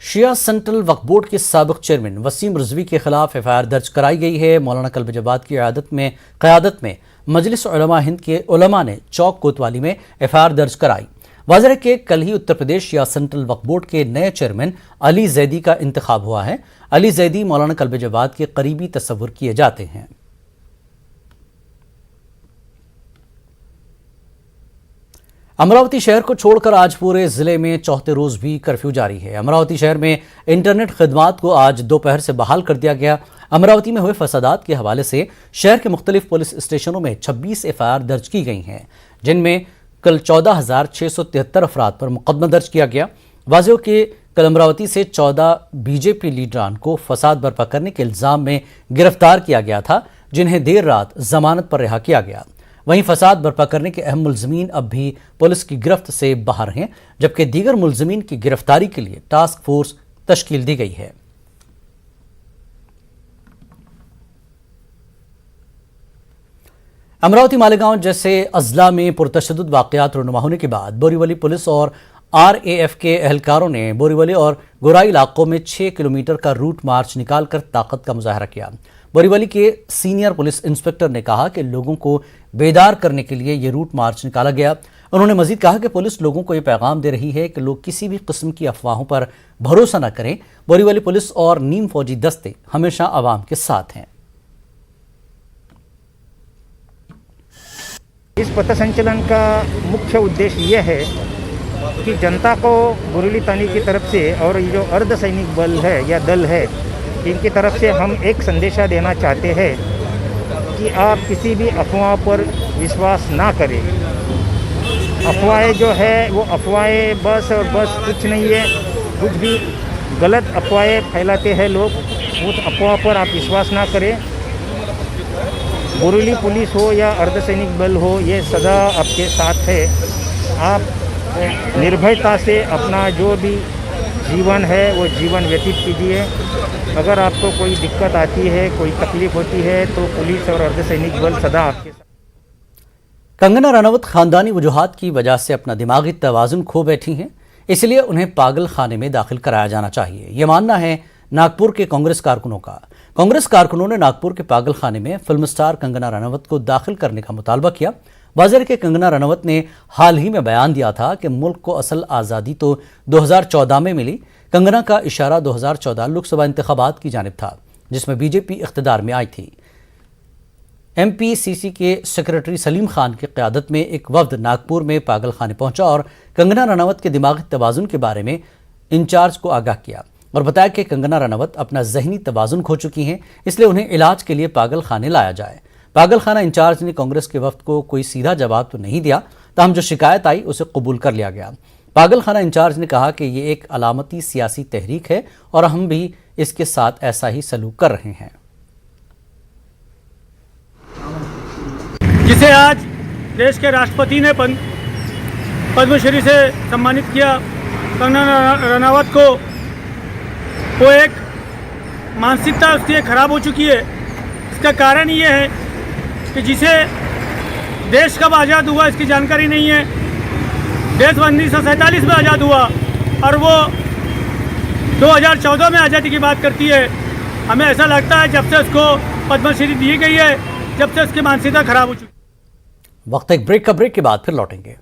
शिया central वक्फ board के साबिक chairman Wasim Rizvi के खिलाफ एफआईआर दर्ज कराई गई है। मौलाना कल्ब जवाद की क़यादत में मजलिस उलमा हिंद के उलमा ने चौक कोतवाली में एफआईआर दर्ज कराई। वाज़ेह है कि कल ही उत्तर प्रदेश शिया सेंट्रल वक्फ बोर्ड के नए चेयरमैन अली जैदी का इंतखाब हुआ है। अली जैदी मौलाना कल्ब जवाद के करीबी तस्वुर किए जाते हैं। अमरावती शहर को छोड़कर आज पूरे जिले में चौथे रोज भी कर्फ्यू जारी है। अमरावती शहर में इंटरनेट खिदमात को आज दोपहर से बहाल कर दिया गया। अमरावती में हुए फसादात के हवाले से शहर के मुख्तलिफ पुलिस स्टेशनों में 26 एफआईआर दर्ज की गई हैं, जिनमें कल 14,673 अफराद पर मुकदमा दर्ज किया गया। वाज़ेह के कल अमरावती से 14 बीजेपी लीडरान को फसाद बर्पा करने के इल्जाम में गिरफ्तार किया गया था, जिन्हें देर रात जमानत पर रिहा किया गया। वहीं फसाद बर्पा करने के अहम मुल्ज़मीन अब भी पुलिस की गिरफ्त से बाहर हैं, जबकि दीगर मुल्ज़मीन की गिरफ्तारी के लिए टास्क फोर्स तश्कील दी गई है। अमरावती मालेगांव जैसे अजला में पुरतशद्दुद वाक़यात रुनुमा होने के बाद बोरीवली पुलिस और RAF के एहलकारों ने बोरीवली और गोराई इलाकों में 6 किलोमीटर का रूट मार्च निकालकर ताकत का मुजाहरा किया। बोरीवली के सीनियर पुलिस इंस्पेक्टर ने कहा कि लोगों को बेदार करने के लिए ये रूट मार्च निकाला गया। उन्होंने मजीद कहा कि पुलिस लोगों को ये पैगाम दे रही है कि लोग किसी भी किस्म की अफवाहों पर भरोसा न करें। बोरीवली पुलिस और नीम फौजी दस्ते हमेशा आवाम के साथ हैं। इस पथ संचलन का मुख्य उद्देश्य यह है कि जनता को बोरीवली थाने की तरफ से और ये जो अर्धसैनिक बल है या दल है, इनकी तरफ से हम एक संदेशा देना चाहते हैं कि आप किसी भी अफवाह पर विश्वास ना करें। अफवाहें जो है वो अफवाहें बस और बस कुछ नहीं है। कुछ भी गलत अफवाहें फैलाते हैं लोग, उस अफवाह पर आप विश्वास ना करें। बोरीवली पुलिस हो या अर्धसैनिक बल हो, ये सदा आपके साथ है। आप निर्भयता से अपना जो भी जीवन है वो जीवन व्यतीत कीजिए। अगर आपको कोई दिक्कत आती है, कोई तकलीफ होती है, तो पुलिस और अर्धसैनिक बल सदा आपके साथ। कंगना रनौत खानदानी वजूहात की वजह से अपना दिमागी तवाज़ुन खो बैठी हैं, इसलिए उन्हें पागल खाने में दाखिल कराया जाना चाहिए। यह मानना है नागपुर के कांग्रेस कारकुनों का। कांग्रेस कारकुनों ने नागपुर के पागल खाने में फिल्म स्टार कंगना रनौत को दाखिल करने का मुतालबा किया। वाज़ेह के कंगना रनौत ने हाल ही में बयान दिया था कि मुल्क को असल आज़ादी तो 2014 में मिली। कंगना का इशारा 2014 लोकसभा इंतखाबात की जानिब था, जिसमें बीजेपी इख्तिदार में आई थी। MPCC के सेक्रेटरी सलीम खान की क़यादत में एक वफ्द नागपुर में पागल खाने पहुंचा और कंगना रनौत के दिमागी तवाज़ुन के बारे में इंचार्ज को आगाह किया और बताया कि कंगना रनौत अपना जहनी तवाज़ुन खो चुकी हैं, इसलिए उन्हें इलाज के लिए पागल खाने लाया जाए। पागल खाना इंचार्ज ने कांग्रेस के वफ्द को कोई सीधा जवाब तो नहीं दिया, ताहम जो शिकायत आई उसे कबूल कर लिया गया। पागल खाना इंचार्ज ने कहा कि ये एक अलामती सियासी तहरीक है और हम भी इसके साथ ऐसा ही सलूक कर रहे हैं। जिसे आज देश के राष्ट्रपति ने पद्मश्री से सम्मानित किया, कंगना रनौत को, वो एक मानसिकता उसकी खराब हो चुकी है। इसका कारण ये है कि जिसे देश कब आज़ाद हुआ इसकी जानकारी नहीं है। देश 1947 में आज़ाद हुआ और वो 2014 में आज़ादी की बात करती है। हमें ऐसा लगता है जब से उसको पद्मश्री दी गई है, जब से उसकी मानसिकता खराब हो चुकी है। वक्त एक ब्रेक के बाद फिर लौटेंगे।